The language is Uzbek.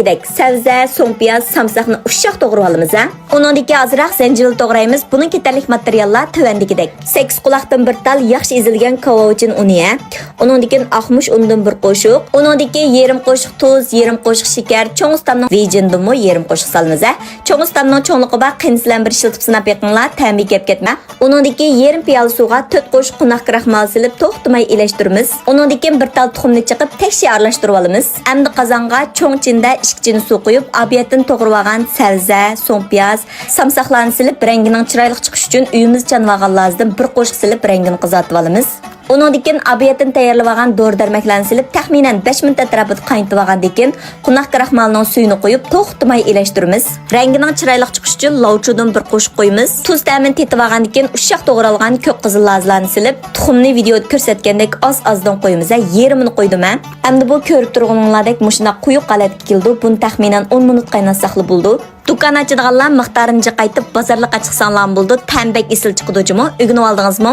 Gidek sebze, so'ng piyoz, samsaqni uşaq to'g'rab olamiz ha. Uningdagi ozroq zanjil to'g'raymiz. Buning ketarlik materiallar tövendikidek. 8 quloqdan bir tal yaxshi ezilgan kovovchin uni ha. Uningdagi oqmush undan bir qo'shiq. Uningdagi yarim qo'shiq tuz, yarim qo'shiq shakar, cho'ng ustamning vejindimi yarim qo'shiq salamiz ha. Cho'ng ustamning cho'nliqi bor qinslan bir shiltib sinab yiqinglar, ta'mi kep ketma. Uningdagi yarim piyola suvga 4 qo'shiq qunaq kraxmal silib to'xtamay ilashtiramiz. Uningdagi bir tal tuxumni chiqib tekshi aralashtirib olamiz. Endi qozonga cho'ng chinda 2 chin suv qo'yib, abiyatdan to'g'rab olgan sabza, so'ng piyoz, samsaqlarni silib, rangining chiroyli chiqishi uchun uyimiz chanvaganlardan bir qo'shiq silib, rangini qizartib olamiz. Uningdan abiyatdan tayyorlab olgan dori-darmaklarni silib, taxminan 5 minut atrofida qaynatib olgandan keyin qunaq kraxmalning suyini qo'yib, to'xtamay ilashtiramiz. Rangining chiroyli chiqishi uchun lovchudan bir qo'shib qo'yamiz. Tuz ta'min tetib olgandan keyin ushaq to'g'ralgan ko'k qizil lazlarni silib, tuxumni videoda ko'rsatgandek oz-ozdan qo'yamiz. Yerimini qo'ydim ha. Endi bu ko'rib turganinglardek mushuna quyuq qalatga keldi. Buni taxminan 10 minut qaynatsak bo'ldi. Dukan ochadiganlar miqdorini qaytib bozorga chiqsanglar bo'ldi. Tanbek isil chiqdi jimi. O'rganib oldingizmi?